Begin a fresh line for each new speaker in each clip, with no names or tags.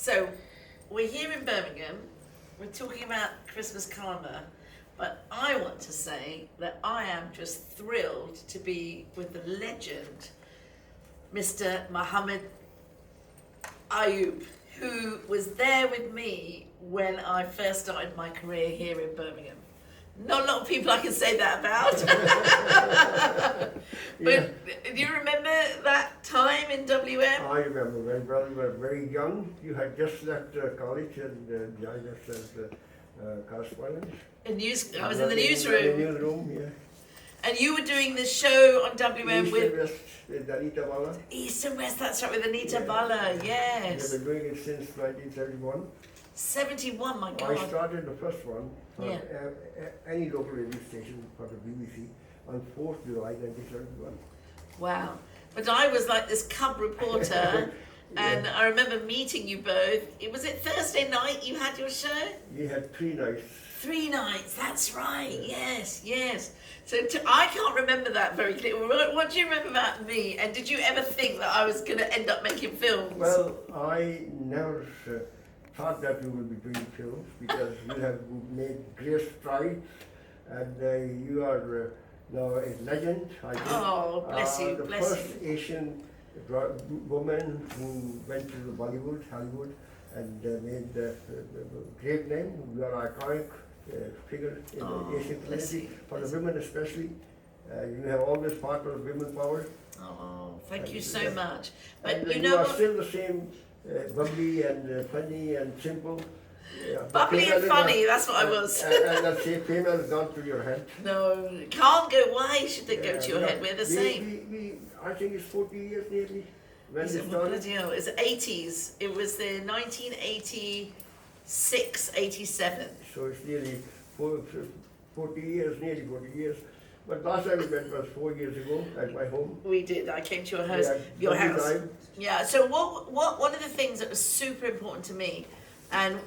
So, we're here in Birmingham, we're talking about Christmas karma, but I want to say that I am just thrilled to be with the legend, Mr. Mohammed Ayyub, who was there with me when I first started my career here in Birmingham. Not a lot of people I can say that about. But do you remember that time in WM?
I remember when we were very young. You had just left college and joined us as correspondents.
I was in the newsroom.
In the newsroom, yeah.
And you were doing this show on WM
East
with
and West with Anita Bala.
East and West, that's right, with Anita
Yeah.
Bala, yes.
We've been doing it since 1971.
71, my
I
God.
started the first one for
Yeah.
any local radio station for the BBC on 4th July 1971.
Wow. But I was like this cub reporter, and I remember meeting you both. Was it Thursday night you had your show?
We had 3 nights.
3 nights, that's right, yes. So I can't remember that very clearly. What do you remember about me? And did you ever think that I was going to end up making films?
Well, I never thought that you would be doing films because you have made great strides and you are now a legend, I think.
Oh, bless you,
the
bless
first Asian woman who went to the Hollywood, and made a great name. You are an iconic figure in the Asian community, for the women especially. You have always fought for women power.
Oh, thank you so much. But
And
you
you
know
are
what?
still the same bubbly and funny and simple.
Bubbly and funny, that's what I was.
And that same female has gone to your head.
No, can't go. Why should they go to your head? We're the same.
I think it's 40 years nearly. When
Is
we
it,
started.
bloody hell, it's the 80s. It was the 1986, 87.
So it's nearly 40 years, nearly 40 years. But last time we met was 4 years ago at my home.
We did. I came to your house.
Yeah,
Your
every
house.
time.
Yeah. So one of the things that was super important to me, and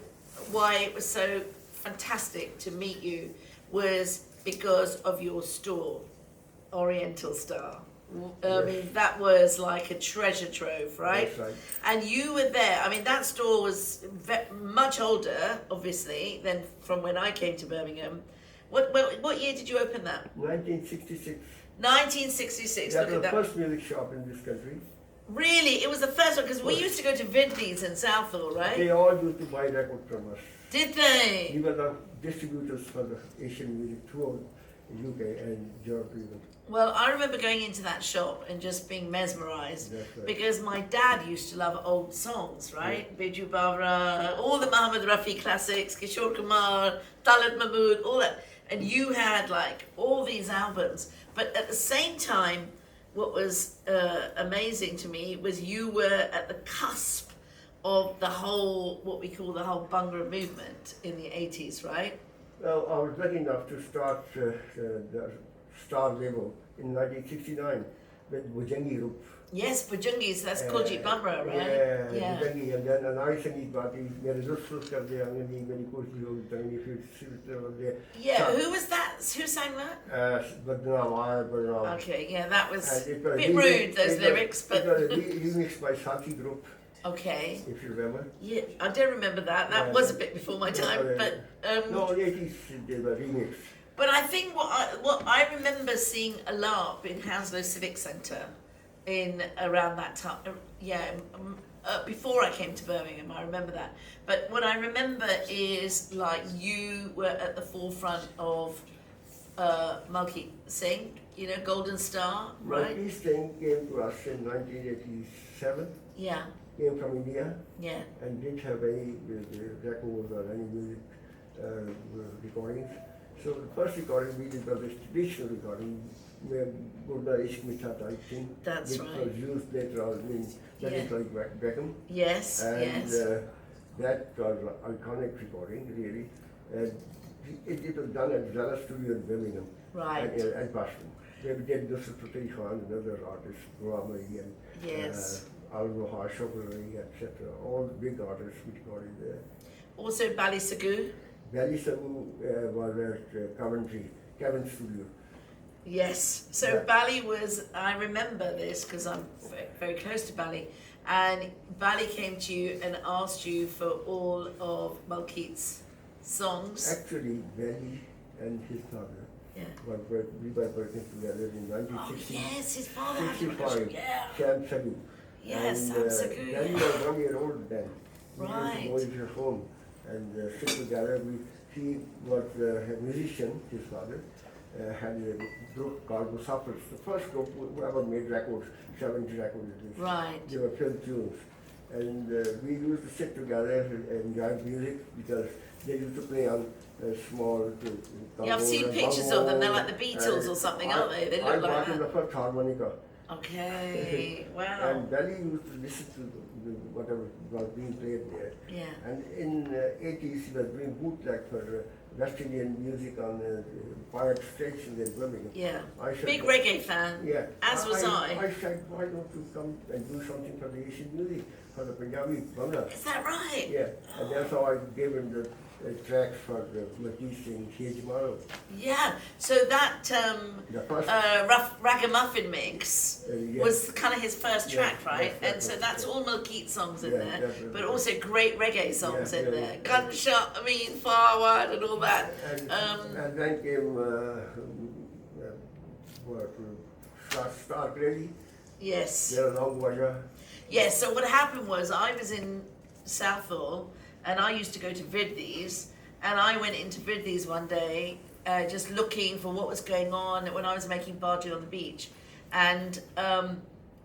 why it was so fantastic to meet you, was because of your store, Oriental Star. I mean, that was like a treasure trove, right?
That's right.
And you were there. I mean, that store was much older, obviously, than from when I came to Birmingham. What year did you open that?
1966.
1966.
That
Look
was
at
the
that.
first music shop in this country.
Really, it was the first one because we used to go to Vindley's in Southall, right?
They all used to buy records from us.
Did they?
We were the distributors for the Asian music throughout the UK and Europe even.
Well, I remember going into that shop and just being mesmerised
That's right.
because my dad used to love old songs, right? Biju Bawra, all the Muhammad Rafi classics, Kishore Kumar, Talat Mahmood, all that. And you had like all these albums. But at the same time, what was amazing to me was you were at the cusp of the whole, what we call the whole Bhangra movement in the 80s, right?
Well, I was lucky enough to start the Star label in 1969 with Bhujangi group.
Yes, Bajungis, that's Kuljit Bamra, right?
Yeah, Bhujangi, and then an I Sangeet Party, mere lutf karte angani meri koshi hogi tangani fir sir
Yeah, who was that? Who sang that?
Badnaam.
Okay, yeah, that was
And
a
it was
bit
remixed-
rude, those
it was-
lyrics,
It was
but
remixed by Sathi group,
okay.
if you remember.
Yeah, I don't remember that. That
Yeah,
was a
yeah.
bit before my
Yeah,
time,
yeah.
but
No, in the 80s they were remixed.
but I think what I remember seeing a LARP in Hounslow Civic Centre in around that time. Before I came to Birmingham, I remember that. But what I remember is like you were at the forefront of Malki Singh, you know, Golden Star, right?
Malki Singh came to us in 1987,
Yeah,
came from India
yeah.
and didn't have any records or any music recordings. So the first recording we did was a traditional recording where Gurinder Chadha, I think,
That's
which
right.
was used later on in
Yeah.
like Beckham.
Yes,
And
yes.
that was an iconic recording, really. And it was done at Zara Studio in Birmingham
Right.
and Boston. Where we did Nusrat Fateh Khan and other artists, Ghulam and
Yes.
Al-Muhar, Shokari, etc. All the big artists we recorded there.
Also Bali Sagoo.
Bali Sabu was at Coventry, Kevin Studio.
Yes. So
Yeah.
Bali was, I remember this because I'm very close to Bali. and Bali came to you and asked you for all of Malkit's songs.
Actually, Bali and his father
Yeah.
we were working together in
Oh
1960.
yes, his father had a
65,
production. Yeah.
Sam Sagu.
Yes,
and,
Sam Sagu,
Then
yeah.
we were 1 year old then. We
Right.
used to go to his home and sit together. He was a musician, his father. Had a group called Musafirs. The first group who ever made records, 70 records at least.
Right.
They were film tunes. And we used to sit together and enjoy music because they used to play on small.
Yeah, I've seen pictures of them. They're like the Beatles or something, aren't they? They look
I
like
bought him
that.
the first harmonica.
Okay. Wow.
And Belly used to listen to whatever was being played there.
Yeah.
And in 80s, he was doing bootleg for West Indian music on pirate stations in Birmingham.
Yeah.
I said,
Big reggae fan.
Yeah.
As was I.
I said, why don't you come and do something for the Asian music, for the Punjabi Bangla?
Is that right?
Yeah. And that's how I gave him the tracks for the Matisse and Shejmaro.
Yeah. So that
The first,
Ragamuffin mix
yeah.
was kind of his first
Yeah,
track, right?
yes,
And so
yes,
that's
yes.
all Malkit songs in
Yeah,
there,
definitely.
but also great reggae songs
Yeah,
in
yeah,
there.
yeah.
Gunshot, I mean, Forward and all that.
And then came Stark Ready,
Yes.
Their Long Waja.
Yes, so what happened was I was in Southall and I used to go to Viddies, and I went into Viddies one day just looking for what was going on when I was making Bardi on the beach. And I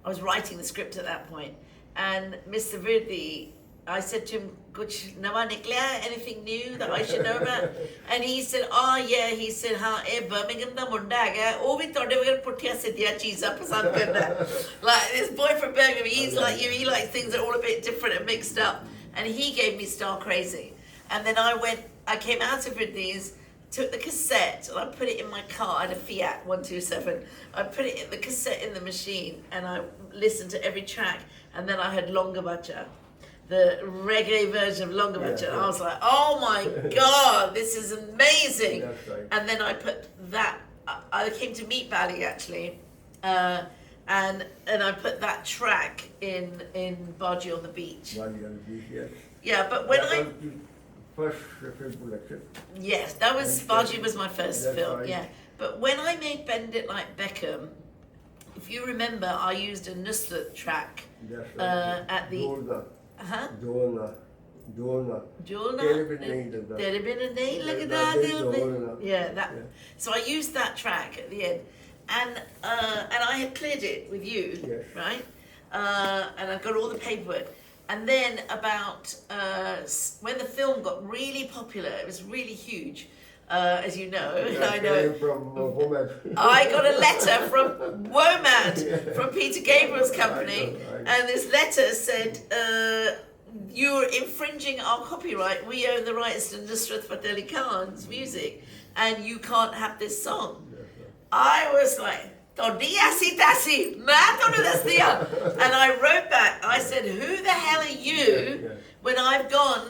was writing the script at that point. And Mr. Viddi, I said to him, "Kuch nawa niklaya, anything new that I should know about?" And he said, "Oh yeah," he said, "Ha, Birmingham da munda hai, oh vi tode vagar puttiya sidhiya cheezan pasand karda." Like this boy from Birmingham, he's like you, he likes things that are all a bit different and mixed up. And he gave me Star Crazy. And then I came out of these, took the cassette and I put it in my car. I had a Fiat 127. I put it in the cassette in the machine and I listened to every track. And then I had Longa Bacha, the reggae version of Longa Bacha.
Yeah,
And
yeah.
I was like, oh my God, this is amazing.
That's right.
And then I put that, I came to meet Bali actually. And I put that track in Baji on the Beach.
Bali on the beach, yes.
Yeah, but when
That
I...
was the first film production.
Yes, that was
And
Baji was my first
that's
film,
right.
yeah. But when I made Bend It Like Beckham, if you remember, I used a Nusrat track
That's right.
at the...
Dona,
Huh?
Dona.
Jolna?
Tere bin nahi lagda.
Tere bin nahi lagda
Lagda
dil mein.
Jolna.
Yeah, that.
Yeah.
So I used that track at the end. And I had cleared it with you,
Yes.
right? And I got all the paperwork. And then about when the film got really popular, it was really huge, as you know. I know.
Came from Mohammed.
I got a letter from WOMAD, from Peter Gabriel's company,
I know.
and this letter said, "You're infringing our copyright. We own the rights to Nusrat Fateh Ali Khan's music, and you can't have this song." I was like, "Todi aisi tasi, main tonu das diya." And I wrote back, I said, "Who the hell are you?"
Yeah.
When I've gone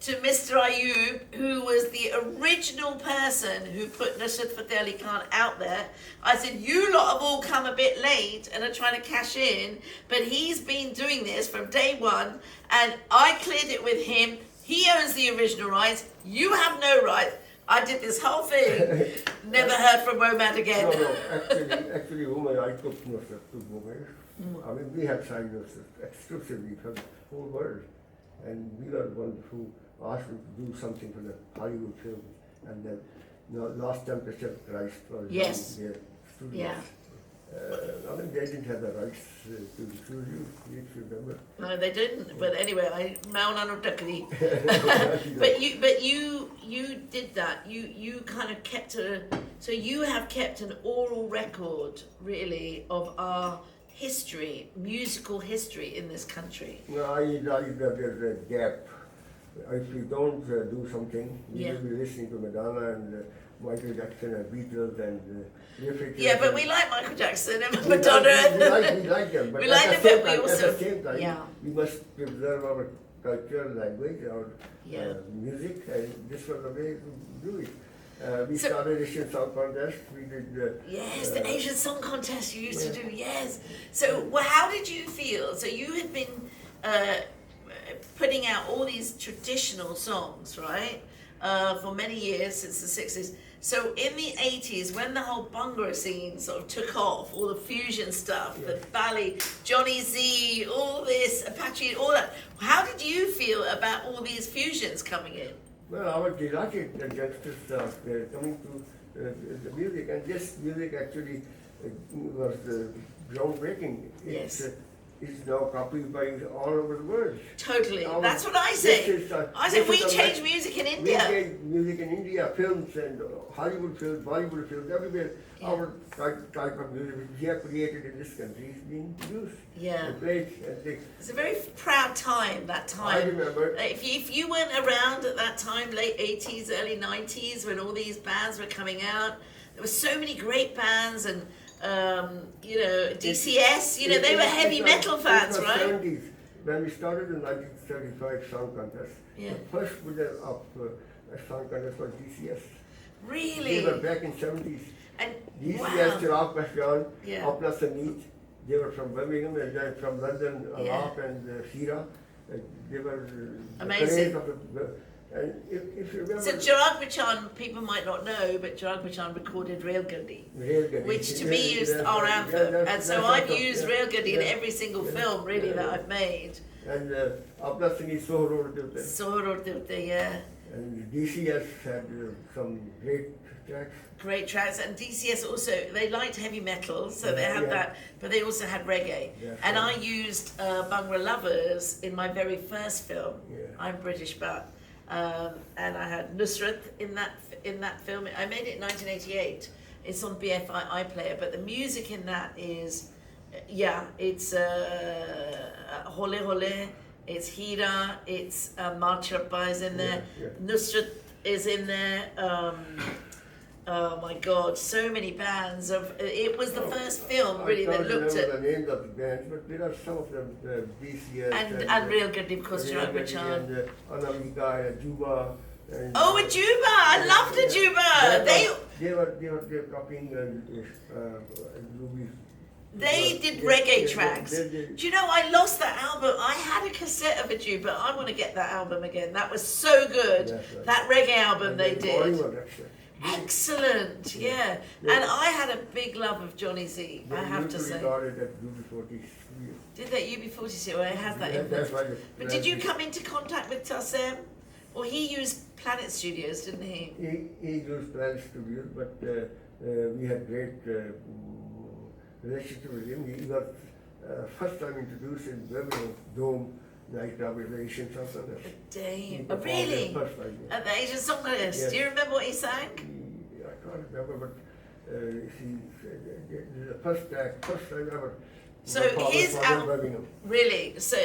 to Mr. Ayyub, who was the original person who put Nusrat Fateh Ali Khan out there. I said, "You lot have all come a bit late and are trying to cash in, but he's been doing this from day one, and I cleared it with him. He owns the original rights. You have no right." I did this whole thing. Never heard from WOMAD again.
No, actually, Woman, I took Nusrat to Woman. I mean, we had signed Nusrat exclusively for the whole world. And we were the ones who asked him to do something for the Hollywood film. And then, last temperature Christ was
Yes.
in their studios.
Yeah.
I mean, they didn't have the rights to include you, if you remember.
No, they didn't. But anyway, I maunanu takri. But you did that. You kind of kept so you have kept an oral record, really, of our history, musical history in this country.
No, I realized that there's a gap. If we don't do something, we
Yeah.
will be listening to Madonna and Michael Jackson and Beatles and
Yeah, but we like Michael Jackson and
we
Madonna.
we like them, but
We
at
like
the
them,
same
but we
time,
also-
at the same time,
yeah.
we must preserve our culture, language, our
Yeah.
music, and this was the way to do it. We
So-
started Asian Song Contest. We did.
Yes, the Asian Song Contest you used to do, yes. So how did you feel? So you had been putting out all these traditional songs, right? For many years, since the 60s. So in the 80s, when the whole Bhangra scene sort of took off, all the fusion stuff, the ballet, Johnny Z, all this, Apache, all that, how did you feel about all these fusions coming in?
Well, I was delighted that youngsters coming to the music, and this music actually was groundbreaking.
Yes.
It's now copied by all over the world.
Totally,
Our-
that's what I
this
say.
is,
I said
this
we
is the
change
next-
music in
We
India.
change music in India, films and Hollywood films, Bollywood films, everywhere.
Yeah.
Our type of music which we have created in this country is being used
Yeah.
and played. And they,
It's a very proud time, that
I
time.
remember.
If you weren't around at that time, late 80s, early 90s, when all these bands were coming out, there were so many great bands, and DCS, they were heavy metal fans,
it was
right?
70s, when we started the 1935 Song Contest.
Yeah.
The first winner of a Song Contest was DCS.
Really?
They were back in 70s.
And
DCS,
wow.
Chirag Pashwan,
Yeah.
Apna Sangeet, they were from Birmingham, and then from London, Alap and Shira. They were
Amazing.
the craze of the, and if you remember,
So Chirag Bachchan, people might not know, but Chirag Bachchan recorded Rail Gandhi,
Rail Gandhi.
which to
Yeah,
me is
yeah,
our
yeah,
anthem.
that's-
And so
that's
I've
awesome.
used
Yeah,
Rail Gandhi in
yeah,
every single
yeah,
film, really,
yeah,
that
yeah.
I've made.
And Apna Sangeet Sohro did that.
Sohro Divde, yeah.
And DCS had some great tracks.
Great tracks, and DCS also, they liked heavy metal, so they had
Yeah.
that, but they also had reggae.
Yes,
And
yeah.
I used Bhangra Lovers in my very first film.
Yeah.
I'm British, but and I had Nusrat in that film. I made it in 1988. It's on BFI iPlayer, but the music in that is, it's Hole Hole, it's Hira, it's Marchrappa is in there,
Yeah,
Nusrat is in there. Oh my God! So many bands of. It was the first film really that looked
I
at.
can't remember the names of the bands, but there are some of them, DCS
And Real Gandhi, of course,
Real
Chirag
Gandhi
Bachchan.
and Anamika and Juba. And,
Oh, Ajuba! I loved Ajuba.
They were copying Ruby's.
They did
Yeah,
reggae
yeah,
tracks.
they did.
Do you know, I lost that album. I had a cassette of Ajuba. I want to get that album again. That was so good.
That's right.
That reggae album
And
they
the
did.
Bollywood, actually.
Excellent, yeah.
Yeah.
And I had a big love of Johnny Z, I have to say.
Recorded at UB40 studio.
Did that UB40 where it has that
Yeah,
influence?
that's why
But did you come into contact with Tassem? Well, he used Planet Studios, didn't he?
He used Planet Studios, but we had great relationship with him. He was first time introduced in Birmingham Dome night club with the Asian Song Contest. He
Dang. Oh,
performed
really?
it First time, yeah.
At the Asian Song Contest.
Yes.
Do you remember what he sang?
I can't remember, but the first time ever.
So
my father
his
was in
album,
Birmingham.
really, so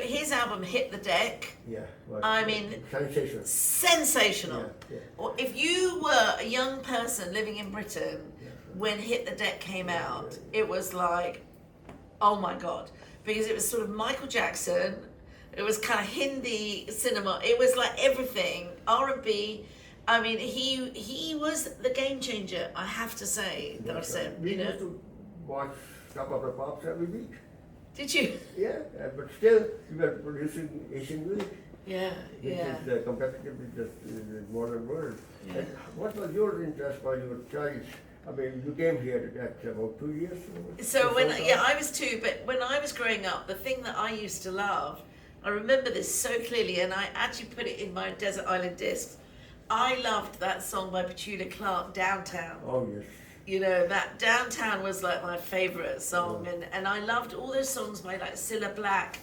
his album hit the deck.
Yeah. was
I mean,
sensational.
Sensational.
Yeah, yeah.
Or if you were a young person living in Britain
Yeah.
when Hit the Deck came
Yeah,
out,
yeah.
it was like, oh my God, because it was sort of Michael Jackson. It was kind of Hindi cinema. It was like everything, R&B. I mean, he was the game changer. I have to say,
That's
Tarsem.
right. We used to watch Top of the Pops every week.
Did you?
Yeah, but still we were producing Asian music,
Yeah,
which
yeah.
is competitive with the modern world.
Yeah.
And what was your interest while you were a child? I mean, you came here at about 2 years.
So when
before
yeah,
that?
I was 2, but when I was growing up, the thing that I used to love, I remember this so clearly, and I actually put it in my Desert Island discs. I loved that song by Petula Clark, Downtown.
Oh yes.
You know, that Downtown was like my favourite song, and I loved all those songs by like Cilla Black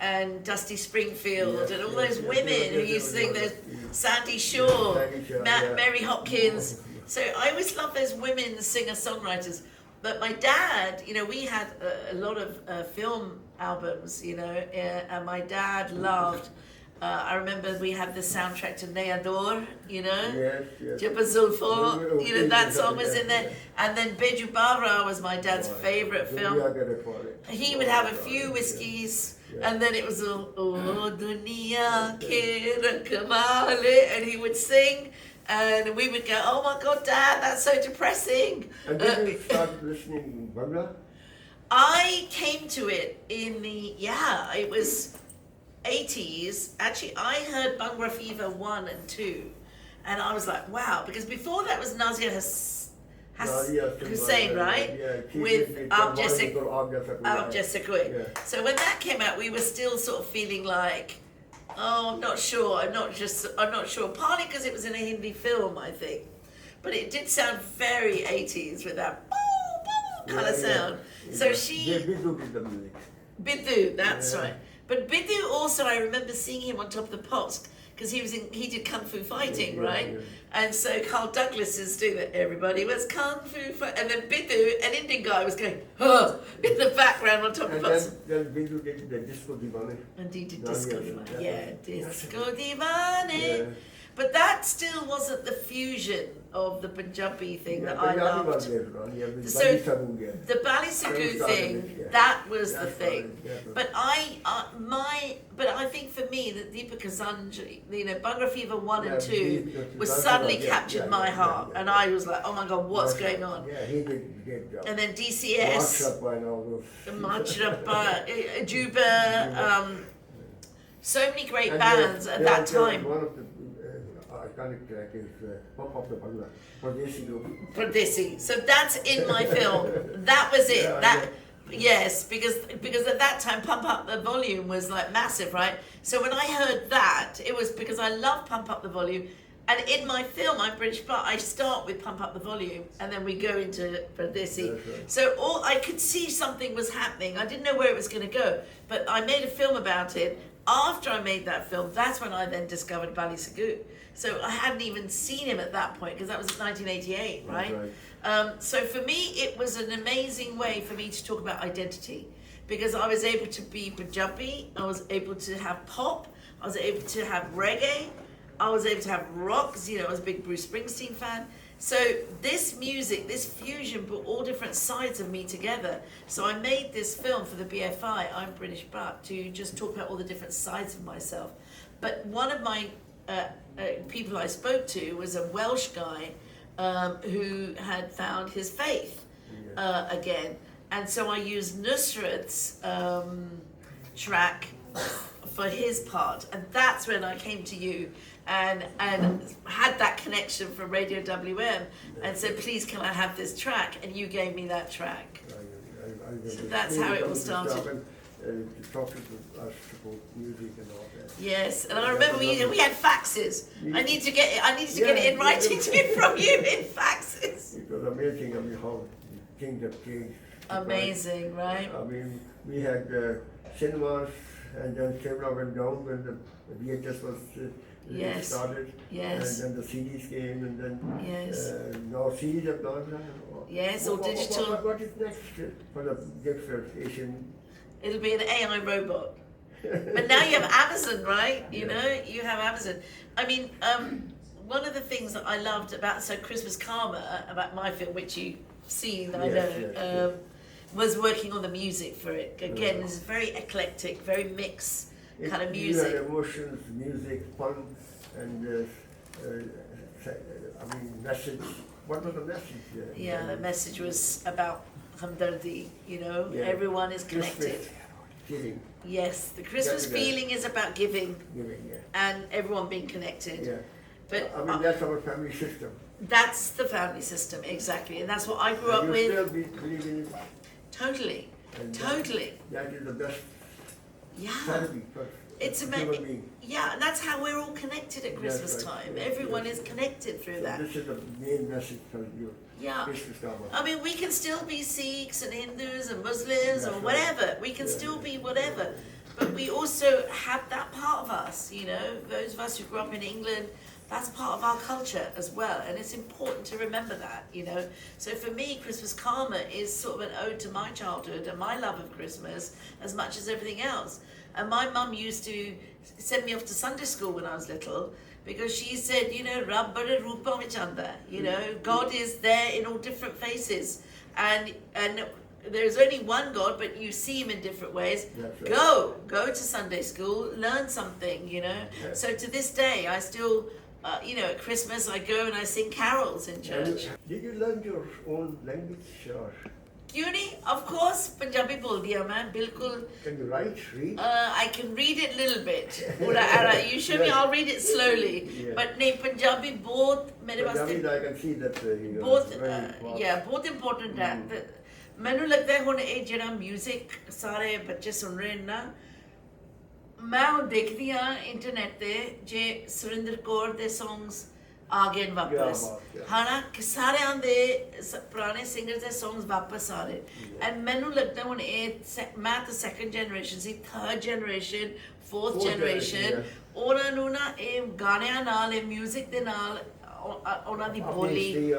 and Dusty Springfield
Yes,
and all
yes,
those
yes,
women
yes,
who
yes,
used to sing
yes,
those,
yes.
Sandy Shaw,
Sandy Shaw, yeah.
Mary Hopkins.
Oh,
So I always loved those women singer-songwriters. But my dad, you know, we had a lot of film albums, you know, and my dad loved, I remember we had the soundtrack to Nayador, you know,
Yes, yes.
Jabba Zulfo, you know, that song was in there. And then Beju Bara was my dad's favourite film. He would have a few whiskies,
Yeah.
and then it was all, oh, dunia ke rakmale, and he would sing. And we would go, oh my God, Dad, that's so depressing.
And then you start listening Bangla?
I came to it in it was 80s. Actually, I heard Bhangra Fever 1 and 2. And I was like, wow, because before that was Nazia Hussain, right?
Yeah,
with Aap Jaise Koi.
Yeah.
So when that came out, we were still sort of feeling like, oh, I'm not sure. I'm not sure. Partly because it was in a Hindi film, I think. But it did sound very 80s with that kind of sound. So
Biddu did the music.
Biddu, that's right. But Biddu also, I remember seeing him on Top of the Pops because he did kung fu fighting, right?
Yeah.
And so Carl Douglas is doing that. Everybody was kung fu fighting, and then Biddu, an Indian guy, was going huh, in the background on Top of the Pops.
Then Biddu did the Disco Divane.
And he did Disco Divane. Yeah, Disco Divane.
Yeah.
But that still wasn't the fusion of the Punjabi thing that I loved. So the Bali Sagoo thing, that was the thing. But I think for me that Deepika Zanjali, Bhangra Fever 1 and 2 was suddenly captured my heart, and I was like, oh my God, what's going on?
Yeah, he did a great job.
And then DCS, Majrappa, Juba, so many great bands at that time.
One of the iconic track is Pump Up the Bangla,
Pradesi. So that's in my film. That was it. Yes, because at that time Pump Up the Volume was like massive, right? So when I heard that, it was because I love Pump Up the Volume, and in my film, I'm British, but I start with Pump Up the Volume, and then we go into Pradesi.
Right.
So I could see something was happening. I didn't know where it was going to go, but I made a film about it. After I made that film, that's when I then discovered Bali Sagoo. So I hadn't even seen him at that point, because that was 1988, right? So for me, it was an amazing way for me to talk about identity, because I was able to be Punjabi, I was able to have pop, I was able to have reggae, I was able to have rock, I was a big Bruce Springsteen fan. So this music, this fusion brought all different sides of me together. So I made this film for the BFI, I'm British But, to just talk about all the different sides of myself. But one of my people I spoke to was a Welsh guy who had found his faith again. And so I used Nusrat's track for his part. And that's when I came to you and had that connection from Radio WM and said, please, can I have this track? And you gave me that track. So that's how it all started.
Talking to us about music and all that.
Yes, and I remember we had faxes. I need to get it in writing from you in faxes.
It was amazing. I mean, how things have changed.
Amazing, right?
I mean, we had cinemas, and then cinema went down when the VHS was started.
Yes.
And then the CDs came, and then
now
CDs have gone.
Yes, or digital.
What is next for the next Asian?
It'll be an AI robot. But now you have Amazon, right? You know, you have Amazon. I mean, one of the things that I loved about Christmas Karma, about my film, which you've seen, I know, was working on the music for it. Again, it's very eclectic, very mixed kind of music.
You had emotions, music, fun, and message. What was the message?
The message was about Hamdardi, everyone is connected.
Feeling.
Yes, the Christmas feeling is about giving and everyone being connected.
Yeah.
But
I mean, that's our family system.
That's the family system, exactly. And that's what I grew up with.
You still believe in it?
Totally.
And
totally.
That is the best family for human being.
Yeah, and that's how we're all connected at Christmas time. Everyone is connected through that.
This is the main message for you.
Yeah.
Christmas Karma.
I mean, we can still be Sikhs and Hindus and Muslims or whatever. We can still be whatever. But we also have that part of us, those of us who grew up in England, that's part of our culture as well. And it's important to remember that, So for me, Christmas Karma is sort of an ode to my childhood and my love of Christmas as much as everything else. And my mum used to send me off to Sunday school when I was little, because she said, Rab bade roopa mein chanda, God is there in all different faces, and there's only one God, but you see him in different ways. Go to Sunday school, learn something, So to this day, I still you know, at Christmas I go and I sing carols in church.
Did you learn your own language or
क्यों नहीं? Of course, Punjabi बोल दिया मैं, बिल्कुल.
can you write, read?
I can read it a little bit. You show me, I'll read it slowly.
Yeah.
But नहीं, Punjabi बहुत मेरे
Punjabi,
वास्ते
I can see that you
बहुत
are very fast.
yeah बहुत important है. ਮੈਨੂੰ ਲੱਗਦਾ ਹੈ ਹੁਣ ਇਹ ਜਿਹੜਾ music ਸਾਰੇ ਬੱਚੇ ਸੁਣ ਰਹੇ ਨੇ ਨਾ, ਮੈਂ ਹੁਣ ਦੇਖਦੀ ਆ ਇੰਟਰਨੈਟ ਤੇ ਜੇ ਸੁਰਿੰਦਰ ਕੌਰ ਦੇ songs ਆ ਗਏ ਨੇ ਵਾਪਸ, ਹਨਾ ਕਿ ਸਾਰਿਆਂ ਦੇ ਪੁਰਾਣੇ ਸਿੰਗਰਸ ਦੇ songs ਵਾਪਸ ਆ ਰਹੇ, ਐਂਡ ਮੈਨੂੰ ਲੱਗਦਾ ਹੁਣ ਇਹ ਮੈਂ ਤਾਂ second generation ਸੀ, third generation, fourth generation, ਉਹਨਾਂ ਨੂੰ ਨਾ ਇਹ ਗਾਣਿਆਂ ਨਾਲ, ਇਹ music ਦੇ ਨਾਲ ਉਹਨਾਂ ਦੀ ਬੋਲੀ,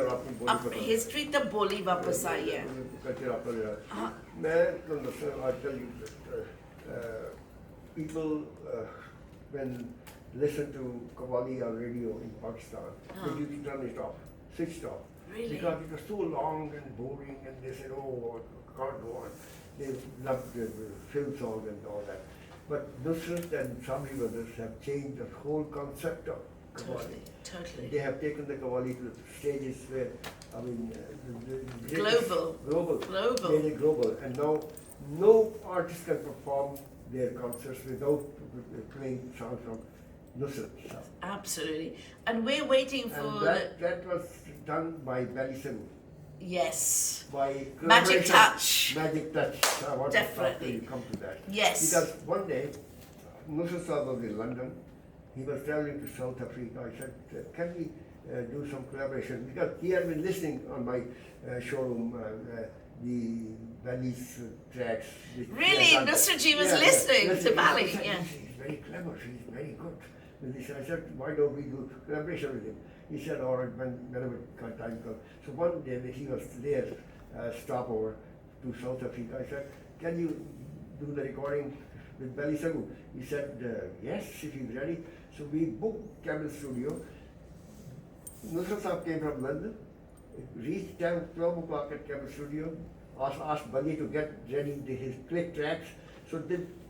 ਹਿਸਟਰੀ ਤੇ ਬੋਲੀ ਵਾਪਸ ਆਈ ਹੈ.
ਮੈਂ ਤੁਹਾਨੂੰ ਦੱਸਾਂ ਅੱਜ ਕੱਲ੍ਹ people when listen to Qawwali or radio in Pakistan, they used to turn it off, switched off.
Really?
Because it was so long and boring, and they said, oh, can't go on. They loved the film songs and all that. But Nusrat and Sabri brothers have changed the whole concept of Qawwali.
Totally.
They have taken the Qawwali to the stages where, I mean,
Global.
Very global. And now no artist can perform their concerts without playing songs from Nusrat.
Absolutely. And we're waiting for
and that was done by Belison.
Yes.
By
Magic touch.
Magic touch. I want
Definitely.
to come to that.
Yes.
Because one day, Nusrat Sahib was in London. He was traveling to South Africa. I said, can we do some collaboration? Because he had been listening on my showroom, the Bali's tracks.
Really? Nusrat ji was listening to Bali? Yeah.
He's very clever. He's very good. I said, why don't we do collaboration with him? He said, all right, whenever time comes. So one day when he was there, stopover to South Africa, I said, can you do the recording with Bali Sagu? He said, yes, if he's ready. So we booked Camel Studio. Nusrat Sahib came from London, reached 12 o'clock at Camel Studio, asked Bali to get ready his click tracks. So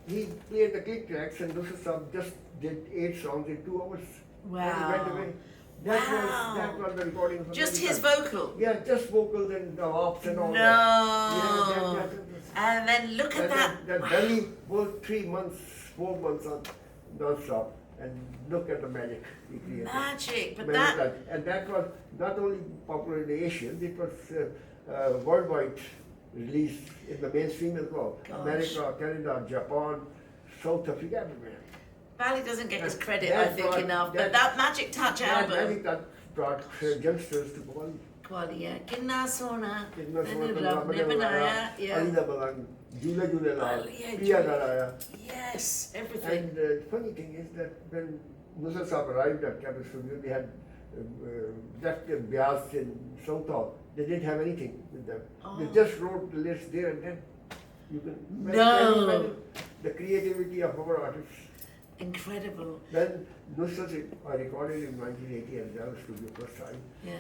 he played the click tracks, and Nusrat Sahib just did 8 songs in 2 hours.
Wow.
And he went away. That was the recording.
Just his vocal?
Yeah, just vocals and the ops and all
no.
that.
And then look at that.
That Bali worked 3 months, 4 months on non-stop. And look at the magic he created.
Magic, but
and that was not only popular in the Asians, it was worldwide released in the mainstream as well.
Gosh.
America, Canada, Japan, South Africa, everywhere.
Bali doesn't get his credit, I think, enough. But that Magic Touch album.
Magic Touch brought youngsters to Bali.
Bali, yeah. Kinna Sona.
Kinna Sona.
Yes, everything.
And the funny thing is that when Nusrat Sahib arrived at Camel Studio, they had left their Bias in Southall. They didn't have anything with them. They just wrote the list there and then. You can imagine the creativity of our artists.
Incredible.
Then Nusrat, I recorded in 1980 at Camel Studio first time.
Yeah.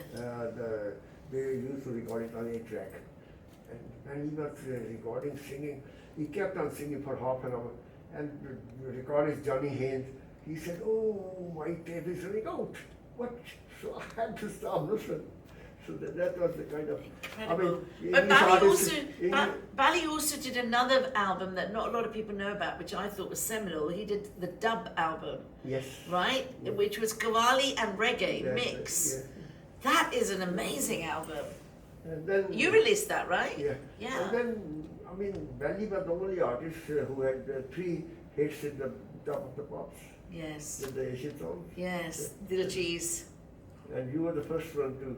They used to record it on 8-track. And when he was recording, singing, he kept on singing for half an hour. And the recordist Johnny Haynes, he said, oh, my tape is running out. What? So I had to stop Nusrat. So that was the kind of...
Incredible.
I mean,
but Bali also did another album that not a lot of people know about, which I thought was seminal. He did the dub album.
Yes.
Right? Yeah. Which was Qawwali and reggae mix.
Yeah.
That is an amazing album.
And then,
you released that, right?
Yeah.
Yeah.
And then, I mean, Bali was the only artist who had 3 hits in the top of the pops.
Yes.
In the Asian songs.
Yes, Dil Cheese.
And you were the first one to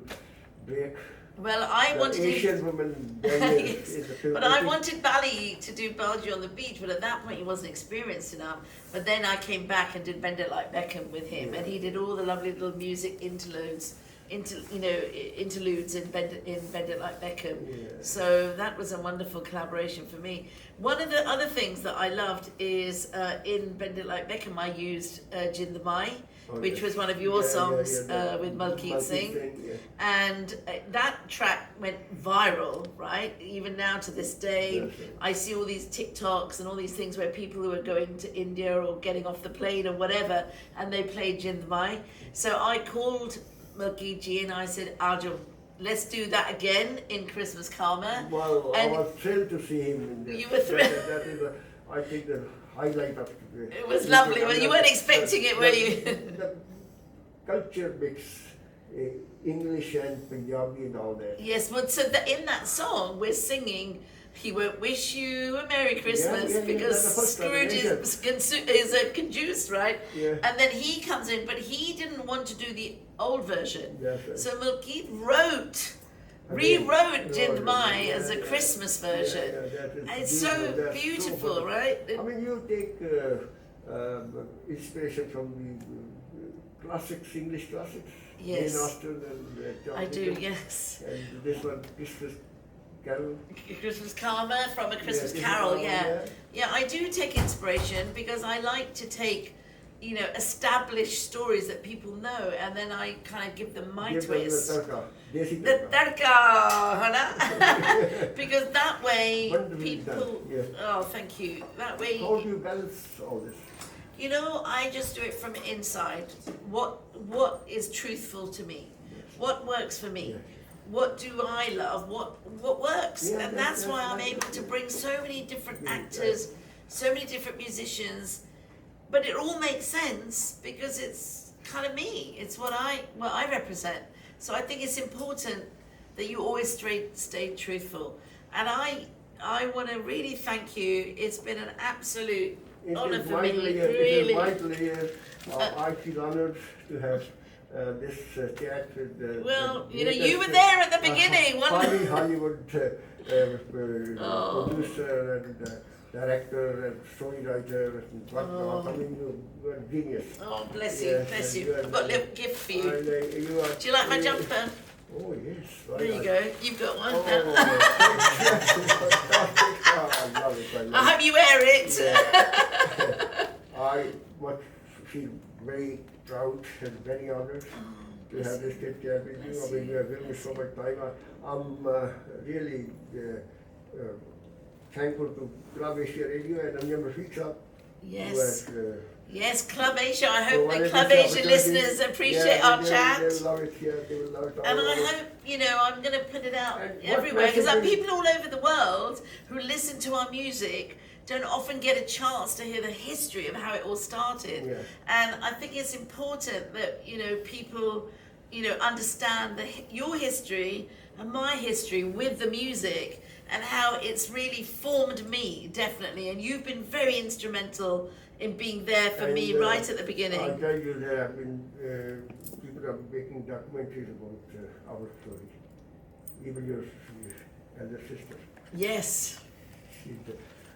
break.
Well, I wanted
Asian woman yes. In the film.
But I wanted Bali to do Belgium on the Beach, but at that point he wasn't experienced enough. But then I came back and did Bend It Like Beckham with him, and he did all the lovely little music interludes interludes in Bend It Like Beckham.
Yeah.
So that was a wonderful collaboration for me. One of the other things that I loved is in Bend It Like Beckham I used Jind Mai, which
yes.
was one of your songs
yeah,
with Malkeet Singh.
Yeah.
And that track went viral, right? Even now to this day,
Yes, yes.
I see all these TikToks and all these things where people who are going to India or getting off the plane or whatever, and they play Jind Mai. So I called Malkeet ji and I said, Arjun, let's do that again in Christmas Karma.
Well,
And
I was thrilled to see him in there.
You were thrilled?
That is, I think, the highlight of the
It was lovely. Well, you weren't expecting it, were you?
The culture mix, English and Punjabi and all that.
Yes, well, so in that song, we're singing, he won't wish you a Merry Christmas because
that's the first
Scrooge is a conduced, right?
Yeah.
And then he comes in, but he didn't want to do the old version.
That's right.
So Malkeet rewrote
Right,
Jind Mai
yeah,
as a
yeah.
Christmas version.
That is
And it's so
That's
beautiful,
so
right?
I mean, you take inspiration from the classics, English classics.
Yes.
Jane Austen and John
I do,
Dickens.
yes.
And this one, Christmas Carol.
Christmas Karma from A Christmas
Yeah,
Carol,
Christmas
yeah.
Carol,
Yeah, I do take inspiration because I like to take, established stories that people know and then I kind of give them my
Give them
twist.
the tarka, desi
The
tarka.
tarka, Hana. Because that way
Wonderfully
people,
done, yes.
oh, thank you. That way,
How do you balance all this?
I just do it from inside. What is truthful to me? What works for me?
Yeah.
What do I love? What works?
Yeah,
And that's why I'm
right.
able to bring so many different
Yeah,
actors, so many different musicians, but it all makes sense because it's kind of me. It's what I represent. So I think it's important that you always stay truthful. And I want to really thank you. It's been an absolute honor for me.
It is vitally, I feel honored to have this chat with
Well,
the
you were there at the beginning.
Holly Hollywood
Oh.
producer and director and storywriter and whatnot.
Oh.
I mean, you are genius.
Oh, bless you,
Yes,
bless
and
you.
you are-
I've got a little gift for you.
And, you are
Do you like my
really-
jumper?
Oh yes.
There you go. You've got one.
Oh, fantastic. Oh, I love it. I love
I hope you wear it.
Yeah. I must feel very proud and very honored to have this chit chat with you. I mean, you have given me so much time. I'm really thankful to Club Asia Radio and Anjam Rafiq Saab.
Yes.
Who has,
Yes, Club Asia. I hope the
provided
Club
this
Asia
opportunity.
listeners appreciate
Yeah,
our
they
chat.
will love it here. They will love it all
And I
over.
hope, I'm going to put it out
And what
everywhere because
message will-
people all over the world who listen to our music don't often get a chance to hear the history of how it all started.
Yeah.
And I think it's important that, people, understand your history and my history with the music and how it's really formed me, definitely. And you've been very instrumental in being there for me
And,
right at the
I'll
beginning.
tell you there have been people are making documentaries about our story. Even your elder sister.
Yes.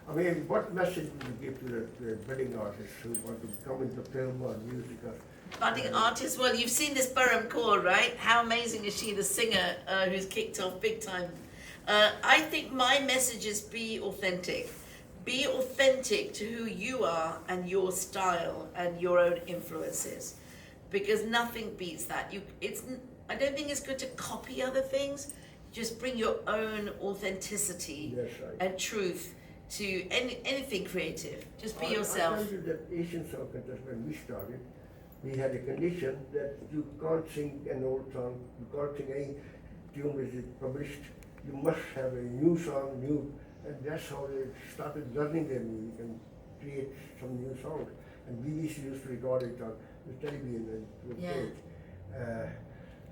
I mean, what message would you give to the budding artists who want to come into film or music?
Budding artist, well, you've seen this Param Kaur, right? How amazing is she, the singer who's kicked off big time? I think my message is be authentic. Be authentic to who you are and your style and your own influences, because nothing beats that. I don't think it's good to copy other things. Just bring your own authenticity
That's right.
and truth to anything creative. Just be
I
yourself.
tell you that Asian Song Contest, when we started, we had a condition that you can't sing an old song, you can't sing any tune which is published. You must have a new song, and that's how they started learning their music and create some new songs. And BBC used to record it on the television and would
Yeah.
play it.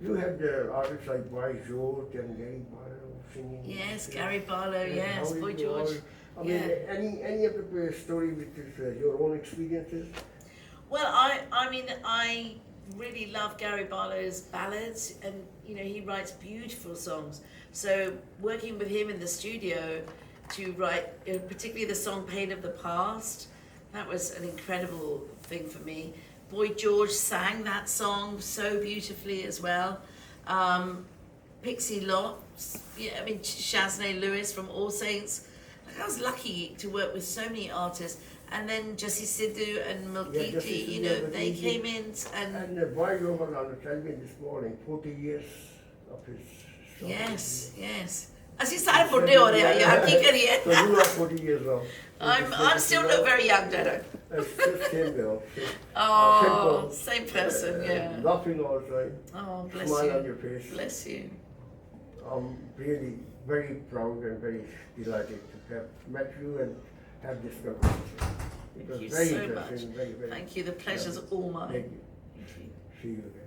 You had artists like Boy George and Gary Barlow singing.
Yes, Gary Barlow,
And
yes,
how
Boy
it
George.
was. I mean, any of the story which is your own experiences?
Well, I really love Gary Barlow's ballads, and he writes beautiful songs. So working with him in the studio to write, particularly the song "Pain of the Past," that was an incredible thing for me. Boy George sang that song so beautifully as well. Pixie Lott, yeah, I mean Shaznay Lewis from All Saints. Like, I was lucky to work with so many artists, and then Jesse Sidhu and Mulkiji,
Jesse
you
Sidhu
know,
and
they
Mulkiji.
came in and
And why you were on the television this morning, 40 years of his story.
yes. ਅਸੀਂ ਸਾਰੇ ਬੁੱਢੇ ਹੋ ਰਹੇ ਆ ਯਾਰ ਕੀ ਕਰੀਏ
So you are 40 years old.
I'm still look very young, don't I?
Same girl.
Oh,
Simple,
same person, yeah.
Laughing all the time.
Oh, bless
Smile
you.
on your face.
Bless you.
I'm really very proud and very delighted to have met you and have this conversation. It was
Thank you
very
so
interesting,
much.
very, very.
Thank you. The pleasure's all mine.
Thank you.
Thank you.
See you again.